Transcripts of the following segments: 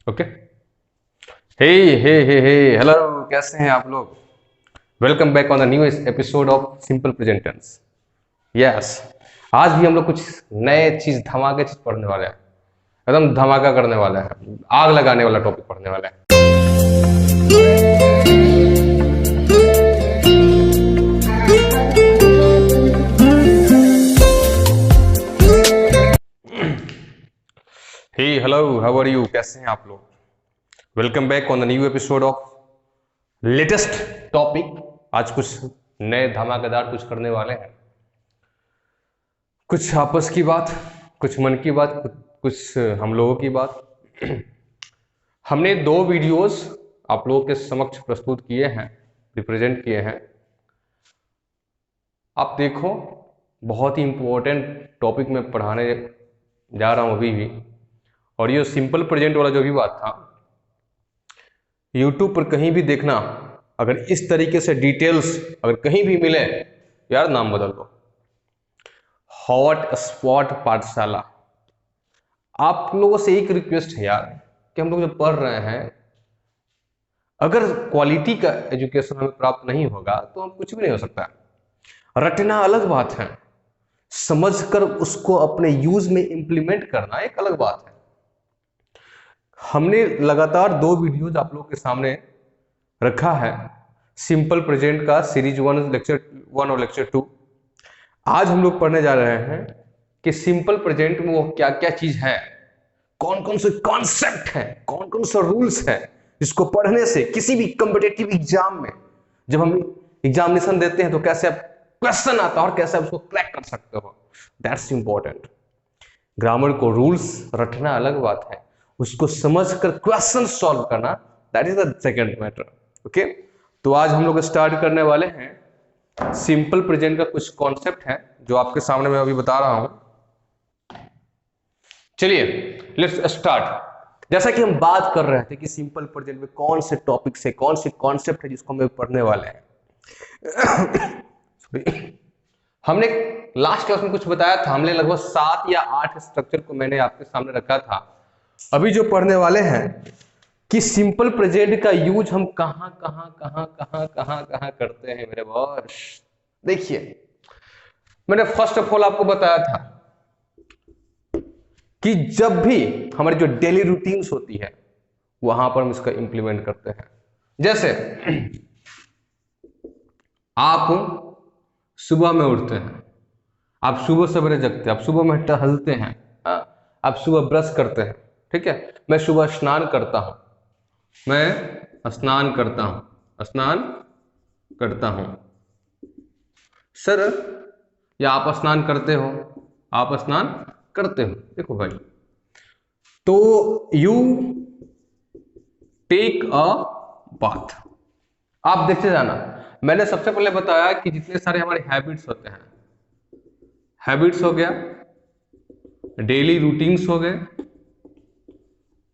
Okay. हे हे hello, कैसे हैं आप लोग? Welcome back on the new episode of simple present tense. Yes, आज भी हम लोग कुछ नए चीज धमाके चीज पढ़ने वाले हैं। एकदम धमाका करने वाले हैं, आग लगाने वाला टॉपिक पढ़ने वाले हैं। हे हेलो, हाउ आर यू? कैसे हैं आप लोग? Welcome back on the new episode of latest topic. आज कुछ नए धमाकेदार कुछ करने वाले हैं। कुछ आपस की बात, कुछ मन की बात, कुछ हम लोगों की बात। हमने 2 वीडियोस आप लोगों के समक्ष प्रस्तुत किए हैं, रिप्रेजेंट किए हैं। आप देखो, बहुत ही इंपॉर्टेंट टॉपिक में पढ़ाने जा रहा हूं अभी भी। और ये सिंपल प्रेजेंट वाला जो भी बात था, यूट्यूब पर कहीं भी देखना, अगर इस तरीके से डिटेल्स अगर कहीं भी मिले, यार नाम बदल दो। हॉट स्पॉट पाठशाला। आप लोगों से एक रिक्वेस्ट है यार, कि हम लोग जो पढ़ रहे हैं, अगर क्वालिटी का एजुकेशन हमें प्राप्त नहीं होगा तो हम कुछ भी नहीं हो सकता। रटना अलग बात है, समझकर उसको अपने यूज में इंप्लीमेंट करना एक अलग बात है। हमने लगातार 2 वीडियोज आप लोगों के सामने रखा है, सिंपल प्रेजेंट का सीरीज 1 लेक्चर 1 और लेक्चर 2। आज हम लोग पढ़ने जा रहे हैं कि सिंपल प्रेजेंट में वो क्या क्या चीज है, कौन कौन से कॉन्सेप्ट है, कौन कौन से रूल्स है, जिसको पढ़ने से किसी भी कॉम्पिटेटिव एग्जाम में जब हम एग्जामिनेशन देते हैं तो कैसे आप क्वेश्चन आता है और कैसे आप उसको क्रैक कर सकते हो। That's important. ग्रामर को रूल्स रटना अलग बात है, उसको समझकर क्वेश्चन सॉल्व करना, that is the second matter. Okay, तो आज हम लोग स्टार्ट करने वाले हैं सिंपल प्रेजेंट का कुछ कॉन्सेप्ट है जो आपके सामने मैं अभी बता रहा हूं। चलिए लेट्स स्टार्ट। जैसा कि हम बात कर रहे थे कि सिंपल प्रेजेंट में कौन से टॉपिक से कौन से कॉन्सेप्ट है जिसको हम पढ़ने वाले हैं। हमने लास्ट क्लास में कुछ बताया था, हमने लगभग 7 या 8 स्ट्रक्चर को मैंने आपके सामने रखा था। अभी जो पढ़ने वाले हैं कि सिंपल प्रेजेंट का यूज हम कहां कहां कहां कहां कहां कहां करते हैं मेरे बॉस। देखिए, मैंने फर्स्ट ऑफ ऑल आपको बताया था कि जब भी हमारी जो डेली रूटीन्स होती है वहां पर हम इसका इंप्लीमेंट करते हैं। जैसे आप सुबह में उठते हैं, आप सुबह सवेरे जगते हैं, आप सुबह में टहलते हैं, आप सुबह ब्रश करते हैं, ठीक है। मैं सुबह स्नान करता हूं, मैं स्नान करता हूं, स्नान करता हूं सर, या आप स्नान करते हो, आप स्नान करते हो। देखो भाई, तो यू टेक अ बाथ। आप देखते जाना, मैंने सबसे पहले बताया कि जितने सारे हमारे हैबिट्स होते हैं, हैबिट्स हो गया, डेली रूटीन्स हो गए,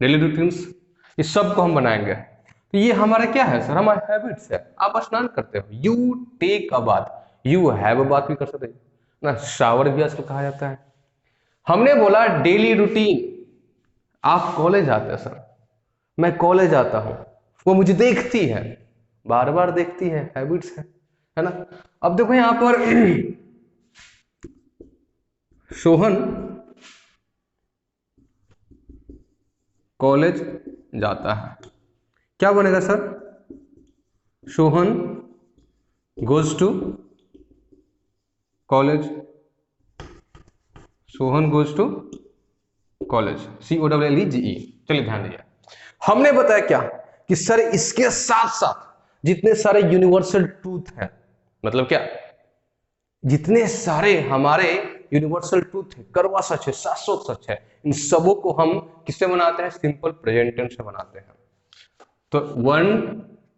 डेली रूटीन्स, इस सब को हम बनाएंगे। तो ये हमारा क्या है सर? हमारा हैबिट्स है। आप स्नान करते हो, you take a bath, you have a bath भी कर सकते हैं ना, शावर भी आजकल कहा जाता है। हमने बोला डेली रूटीन, आप कॉलेज आते हैं सर, मैं कॉलेज आता हूं, वो मुझे देखती है, बार बार देखती है हैबिट्स है ना। अब देखो यहां पर सोहन कॉलेज जाता है, क्या बनेगा sir? Sohan goes to college, Sohan goes to college, COLLEGE। चलिए ध्यान दीजिए, हमने बताया क्या कि सर इसके साथ साथ जितने सारे यूनिवर्सल ट्रूथ हैं, मतलब क्या, जितने सारे हमारे यूनिवर्सल ट्रूथ है, करवा सच है, शाश्वत सच है, इन सबों को हम किससे बनाते हैं? सिंपल प्रेजेंट टेंस से बनाते हैं। तो 1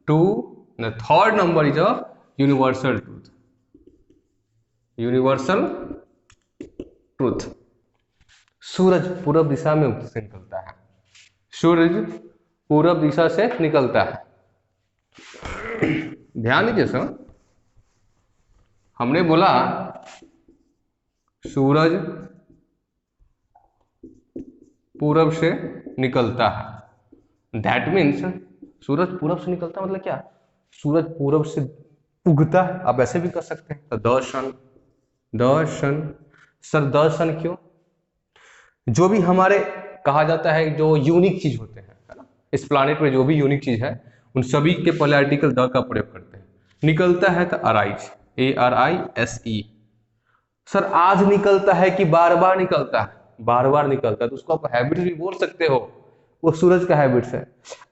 2 third number is a universal truth, universal truth. सूरज पूरब दिशा में से निकलता है, सूरज पूरब दिशा से निकलता है। ध्यान दीजिए सर, हमने बोला सूरज पूरब से निकलता है, दैट मीन्स सूरज पूरब से निकलता मतलब क्या, सूरज पूरब से उगता है, आप ऐसे भी कर सकते हैं। तो द सन। सर द सन क्यों? जो भी हमारे कहा जाता है जो यूनिक चीज होते हैं, है ना, इस प्लानिट में जो भी यूनिक चीज है उन सभी के पहले आर्टिकल द का प्रयोग करते हैं। निकलता है तो अराइज, ARISE। सर आज निकलता है कि बार बार निकलता है? बार बार निकलता है, तो उसको आप हैबिट्स भी बोल सकते हो, वो सूरज का हैबिट्स है।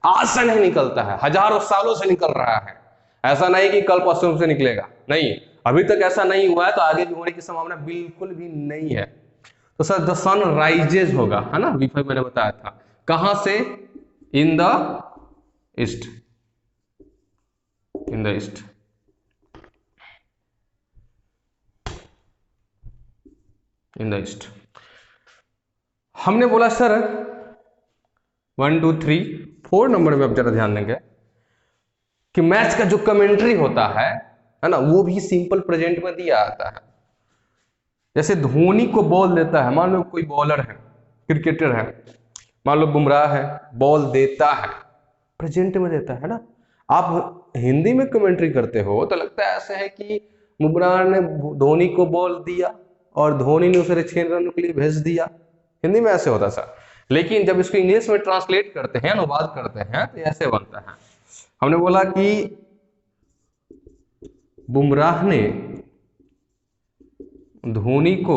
आज से नहीं निकलता है, हजारों सालों से निकल रहा है, ऐसा नहीं कि कल परसों से निकलेगा, नहीं, अभी तक ऐसा नहीं हुआ है, तो आगे भी होने की संभावना बिल्कुल भी नहीं है। तो सर द सन राइजेज होगा, है ना, V5 मैंने बताया था, कहां से? In the east, in the east. In the east. हमने बोला सर 1 2 3 4 नंबर में आप जरा ध्यान देंगे कि मैच का जो कमेंट्री होता है ना, वो भी सिंपल प्रेजेंट में दिया आता है। जैसे धोनी को बॉल देता है, मान लो कोई बॉलर है, क्रिकेटर है, मान लो बुमराह है, बॉल देता है, प्रेजेंट में देता है ना। आप हिंदी में कमेंट्री करते हो तो लगता है ऐसे है कि बुमराह ने धोनी को बॉल दिया और धोनी ने उसे 6 रन के लिए भेज दिया, हिंदी में ऐसे होता सर। लेकिन जब इसको इंग्लिश में ट्रांसलेट करते हैं, अनुवाद करते हैं, तो ऐसे बनता है। हमने बोला कि बुमराह ने धोनी को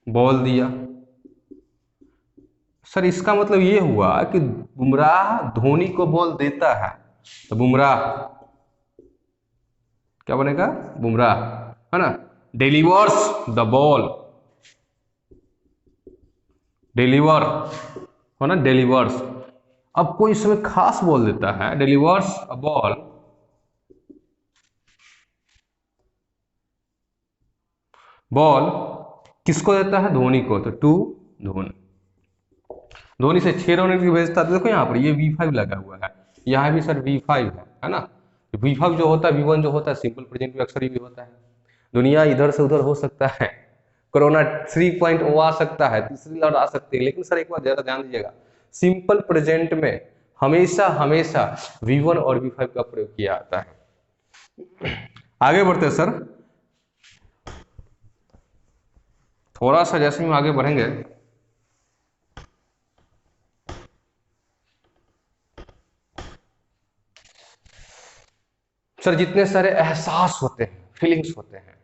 बॉल दिया। सर इसका मतलब ये हुआ कि बुमराह धोनी को बॉल देता है, तो बुमराह क्या बनेगा? बुमराह, है ना। डिलीवर्स द बॉल, डिलीवर हो ना, डिलीवर्स। अब कोई इसमें खास बॉल देता है, डिलीवर्स अ बॉल, बॉल किसको देता है? धोनी को, तो टू धोनी, धोनी से 6 रन की भेजता है। देखो यहाँ पर ये V5 लगा हुआ है, यहाँ भी सर V5 है ना। V5 जो होता है, V1 जो होता है सिंपल प्रेजेंट में अक्सर ही होता है। दुनिया इधर से उधर हो सकता है, कोरोना 3.0 आ सकता है, तीसरी लहर आ सकती है, लेकिन सर एक बार ज्यादा ध्यान दीजिएगा, सिंपल प्रेजेंट में हमेशा हमेशा V1 और V5 का प्रयोग किया जाता है। आगे बढ़ते हैं सर, थोड़ा सा जैसे हम आगे बढ़ेंगे, सर जितने सारे एहसास होते हैं, फीलिंग्स होते हैं,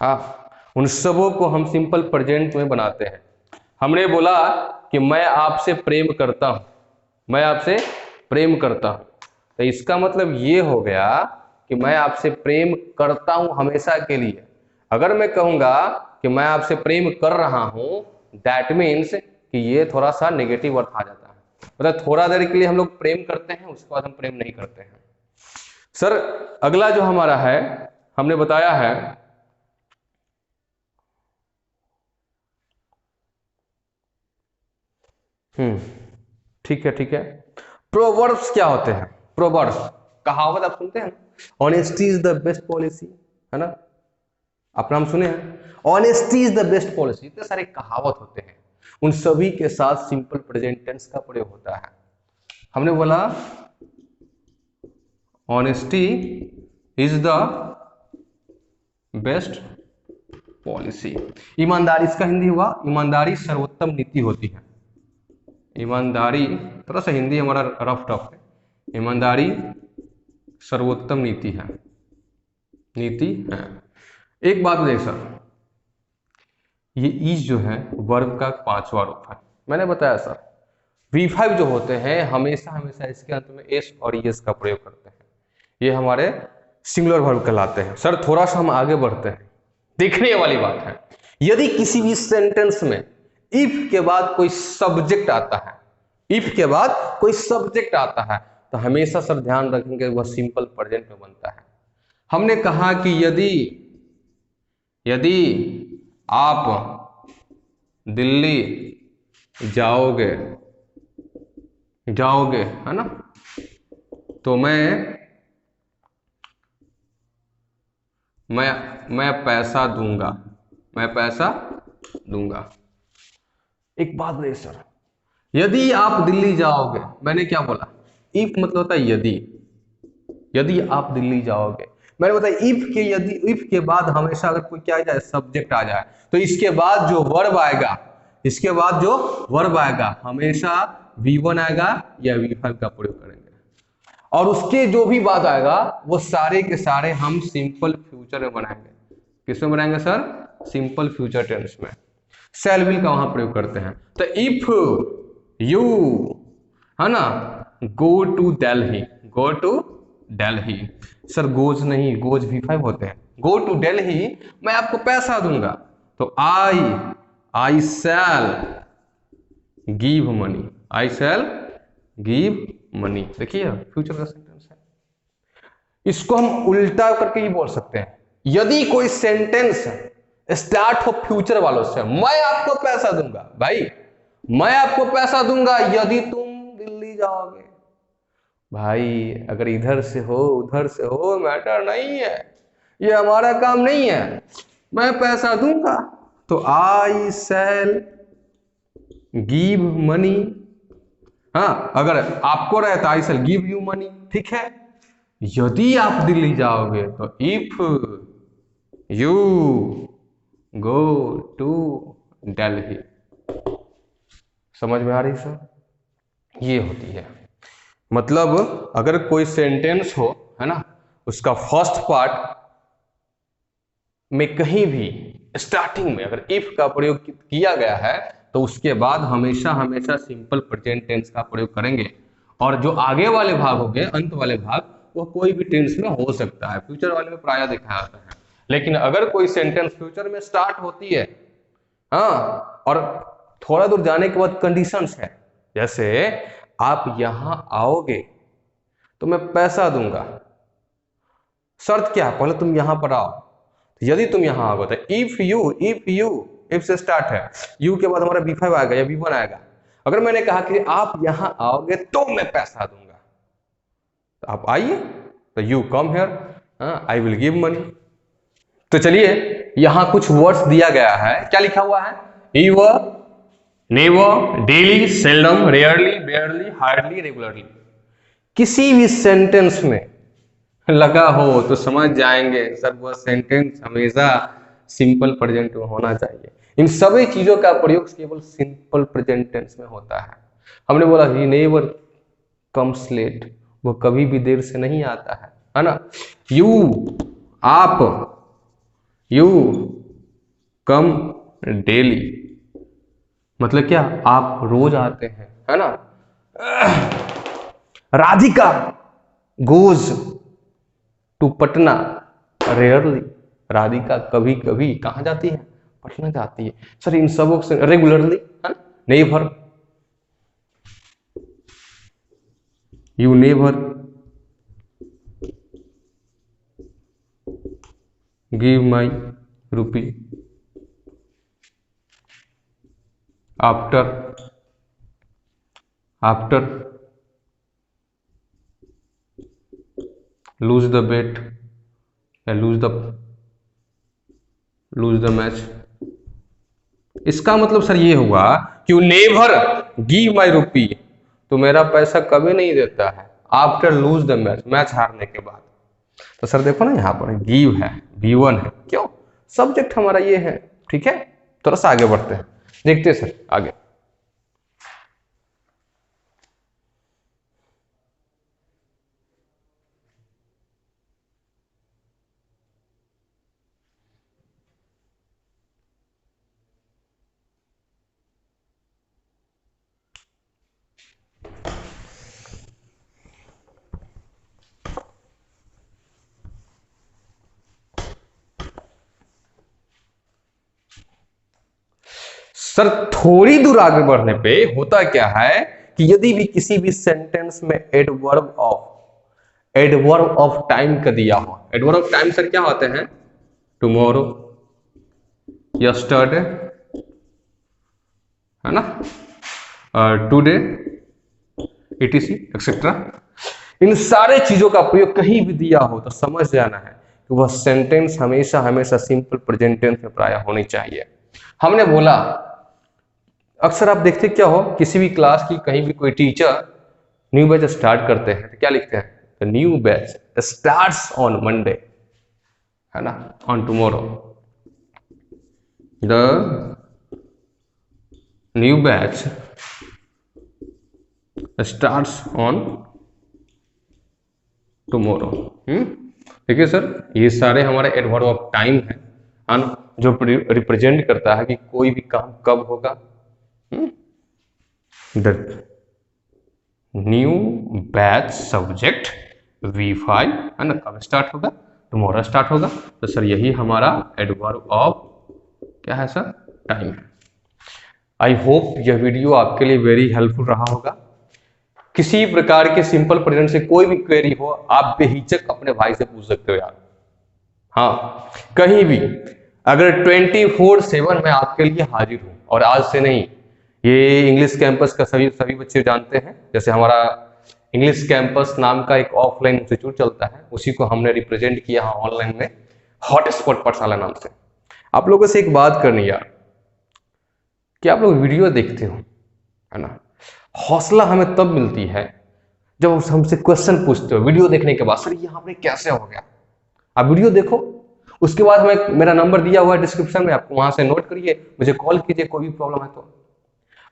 हाँ, उन सबों को हम सिंपल प्रेजेंट में बनाते हैं। हमने बोला कि मैं आपसे प्रेम करता हूं, मैं आपसे प्रेम करता हूं, तो इसका मतलब ये हो गया कि मैं आपसे प्रेम करता हूं हमेशा के लिए। अगर मैं कहूंगा कि मैं आपसे प्रेम कर रहा हूं, दैट मीन्स कि ये थोड़ा सा नेगेटिव अर्थ आ जाता है, मतलब थोड़ा देर के लिए हम लोग प्रेम करते हैं, उसके बाद हम प्रेम नहीं करते हैं। सर अगला जो हमारा है, हमने बताया है ठीक है ठीक है। प्रोवर्ब्स क्या होते हैं? प्रोवर्ब्स कहावत आप सुनते हैं, honesty is the best policy, है ना, आप नाम सुने हैं, honesty is the best policy. इतने सारे कहावत होते हैं, उन सभी के साथ सिंपल प्रेजेंट टेंस का प्रयोग होता है। हमने बोला honesty is the best policy. ईमानदारी इसका हिंदी हुआ, ईमानदारी सर्वोत्तम नीति होती है। ईमानदारी, थोड़ा सा हिंदी हमारा रफ टफ है, ईमानदारी सर्वोत्तम नीति है, नीति है। एक बात देख सर, ये इज जो है वर्ब का 5वां रूप है। मैंने बताया सर V5 जो होते हैं हमेशा हमेशा इसके अंत में एस और एस का प्रयोग करते हैं, ये हमारे सिंगुलर वर्ब कहलाते हैं। सर थोड़ा सा हम आगे बढ़ते हैं, देखने वाली बात है, यदि किसी भी सेंटेंस में इफ के बाद कोई सब्जेक्ट आता है, इफ के बाद कोई सब्जेक्ट आता है, तो हमेशा सर ध्यान रखेंगे वह सिंपल प्रेजेंट में बनता है। हमने कहा कि यदि यदि आप दिल्ली जाओगे, जाओगे, है ना, तो मैं पैसा दूंगा, मैं पैसा दूंगा। एक बात नहीं सर, यदि आप दिल्ली जाओगे, मैंने क्या बोला, इफ मतलब होता है यदि, यदि आप दिल्ली जाओगे, मैंने बताया इफ के, यदि इफ के बाद हमेशा अगर कोई क्या आ जाए, सब्जेक्ट आ जाए, तो इसके बाद जो वर्ब आएगा, इसके बाद जो वर्ब आएगा हमेशा V1 आएगा या V5 का प्रयोग करेंगे, और उसके जो भी बाद आएगा वो सारे के सारे हम सिंपल फ्यूचर में बनाएंगे। किसमें बनाएंगे सर? सिंपल फ्यूचर टेंस में। शैल विल का वहां प्रयोग करते हैं। तो इफ यू, है ना, go to Delhi, go to Delhi, sir goes नहीं, गोज V5 होते हैं। गो टू दिल्ली, मैं आपको पैसा दूंगा, तो I shall give money, I shall give money. देखिए फ्यूचर का सेंटेंस है। इसको हम उल्टा करके ही बोल सकते हैं। यदि कोई सेंटेंस स्टार्ट हो फ्यूचर वालों से, मैं आपको पैसा दूंगा, भाई मैं आपको पैसा दूंगा यदि तुम दिल्ली जाओगे, भाई अगर इधर से हो उधर से हो मैटर नहीं है, ये हमारा काम नहीं है, मैं पैसा दूंगा, तो आई शैल गिव मनी। हाँ, अगर आपको रहे तो I shall give you money, ठीक है। यदि आप दिल्ली जाओगे तो if you go to Delhi. समझ में आ रही सर? ये होती है, मतलब अगर कोई सेंटेंस हो, है ना, उसका फर्स्ट पार्ट में कहीं भी स्टार्टिंग में अगर इफ का प्रयोग किया गया है, तो उसके बाद हमेशा हमेशा सिंपल प्रेजेंट टेंस का प्रयोग करेंगे, और जो आगे वाले भाग हो गए, अंत वाले भाग, वो कोई भी टेंस में हो सकता है, फ्यूचर वाले में प्रायः दिखाया जाता है। लेकिन अगर कोई सेंटेंस फ्यूचर में स्टार्ट होती है, हाँ, और थोड़ा दूर जाने के बाद कंडीशंस है, जैसे आप यहां आओगे तो मैं पैसा दूंगा, शर्त क्या है, पहले तुम यहां पर आओ, तो यदि तुम यहां आओगे तो इफ से स्टार्ट है, यू के बाद हमारा V5 आएगा या V1 आएगा। अगर मैंने कहा कि आप यहां आओगे तो मैं पैसा दूंगा, तो आप आइए, तो you come here, I will give money. तो चलिए यहां कुछ वर्ड्स दिया गया है, क्या लिखा हुआ है, ever, never, daily, seldom, rarely, barely, hardly, regularly. किसी भी सेंटेंस में लगा हो तो समझ जाएंगे सर वह सेंटेंस हमेशा सिंपल प्रेजेंट में होना चाहिए। इन सभी चीजों का प्रयोग केवल सिंपल प्रेजेंट टेंस में होता है। हमने बोला ही नेवर कम्स लेट, वो कभी भी देर से नहीं आता है ना। यू, आप, यू कम डेली, मतलब क्या, आप रोज आते हैं, है ना। Radhika goes to Patna rarely, Radhika कभी कभी कहां जाती है, पटना जाती है। सर इन सबों से रेगुलरली, है ना, never, you never give my rupee, after lose the bet या लूज द मैच। इसका मतलब सर ये हुआ कि यू नेवर गिव माई रुपी, तो मेरा पैसा कभी नहीं देता है, after lose the match, match हारने के बाद। तो सर देखो ना यहाँ पर गिव है, V1 है, क्यों, सब्जेक्ट हमारा ये है, ठीक है। थोड़ा सा आगे बढ़ते हैं, देखते हैं सर आगे। सर थोड़ी दूर आगे बढ़ने पे होता क्या है कि यदि भी किसी भी सेंटेंस में एडवर्ब ऑफ टाइम का दिया हो, एडवर्ब ऑफ टाइम सर क्या होते हैं, टुमारो, यस्टरडे, है ना, टुडे, etc एक्सेट्रा। इन सारे चीजों का प्रयोग कहीं भी दिया हो तो समझ जाना है कि वह सेंटेंस हमेशा हमेशा सिंपल प्रेजेंट टेंस में प्रायः होनी चाहिए। हमने बोला अक्सर आप देखते क्या हो, किसी भी क्लास की कहीं भी कोई टीचर न्यू बैच स्टार्ट करते हैं तो क्या लिखते हैं, the new batch starts on Monday, है ना, on tomorrow, the new batch starts on tomorrow. देखिए सर, ये सारे हमारे एडवर्ब ऑफ टाइम है ना, जो रिप्रेजेंट करता है कि कोई भी काम कब होगा। The new batch subject V5 है ना, कब स्टार्ट होगा, टुमारो स्टार्ट होगा। तो सर यही हमारा एडवर्ब ऑफ क्या है सर, टाइम है। आई होप यह वीडियो आपके लिए वेरी हेल्पफुल रहा होगा। किसी प्रकार के सिंपल प्रेजेंट से कोई भी क्वेरी हो, आप बेहिचक अपने भाई से पूछ सकते हो यार। हाँ, कहीं भी, अगर 24/7 मैं आपके लिए हाजिर हूं। और आज से नहीं, ये इंग्लिश कैंपस का सभी बच्चे जानते हैं। जैसे हमारा इंग्लिश कैंपस नाम का एक ऑफलाइन इंस्टीट्यूट चलता है, उसी को हमने रिप्रेजेंट किया ऑनलाइन में हॉटस्पॉट पाठशाला नाम से। आप लोगों से एक बात करनी यार, कि आप लोग वीडियो देखते हो, है ना, हौसला हमें तब मिलती है जब हमसे क्वेश्चन पूछते हो वीडियो देखने के बाद, सर यहाँ पे कैसे हो गया। आप वीडियो देखो, उसके बाद हमें मेरा नंबर दिया हुआ है डिस्क्रिप्शन में, आपको वहां से नोट करिए, मुझे कॉल कीजिए, कोई भी प्रॉब्लम है तो।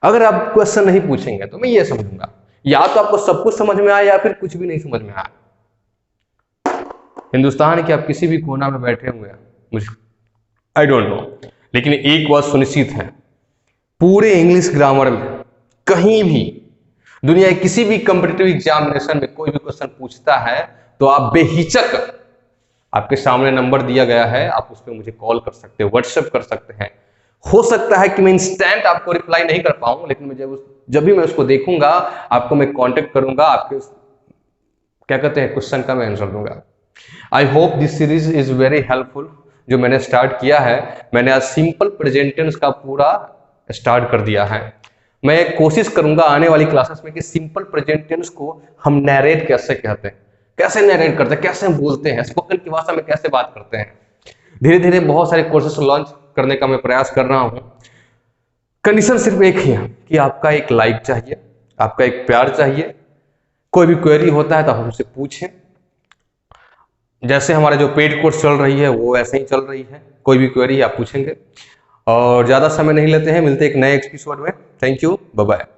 अगर आप क्वेश्चन नहीं पूछेंगे तो मैं ये समझूंगा या तो आपको सब कुछ समझ में आया या फिर कुछ भी नहीं समझ में आया। हिंदुस्तान के आप किसी भी कोना में बैठे हुए हैं, मुझे आई डोंट नो, लेकिन एक बात सुनिश्चित है, पूरे इंग्लिश ग्रामर में कहीं भी दुनिया के किसी भी कॉम्पिटिटिव एग्जामिनेशन में कोई भी क्वेश्चन पूछता है तो आप बेहिचक, आपके सामने नंबर दिया गया है, आप उस पर मुझे कॉल कर सकते हो, व्हाट्सएप कर सकते हैं। हो सकता है कि मैं इंस्टेंट आपको रिप्लाई नहीं कर पाऊं, लेकिन मुझे जब भी मैं उसको देखूंगा आपको मैं कांटेक्ट करूंगा, आपके क्या कहते हैं क्वेश्चन का मैं आंसर दूंगा। I hope this series is very helpful. जो मैंने स्टार्ट किया है, मैंने आज सिंपल प्रेजेंट टेंस का पूरा स्टार्ट कर दिया है। मैं कोशिश करूंगा आने वाली क्लासेस में कि सिंपल प्रेजेंट टेंस को हम नैरेट कैसे कहते हैं, कैसे नैरेट करते हैं, कैसे हम बोलते हैं, स्पोकन की भाषा में कैसे बात करते हैं। धीरे धीरे बहुत सारे कोर्सेस लॉन्च करने का मैं प्रयास कर रहा हूं। कंडीशन सिर्फ एक ही है कि आपका एक लाइक चाहिए, आपका एक प्यार चाहिए। कोई भी क्वेरी होता है तो आप हमसे पूछें। जैसे हमारा जो पेड कोर्स चल रही है वो ऐसे ही चल रही है, कोई भी क्वेरी आप पूछेंगे। और ज्यादा समय नहीं लेते हैं, मिलते हैं एक नए एपिसोड में। Thank you, bye bye.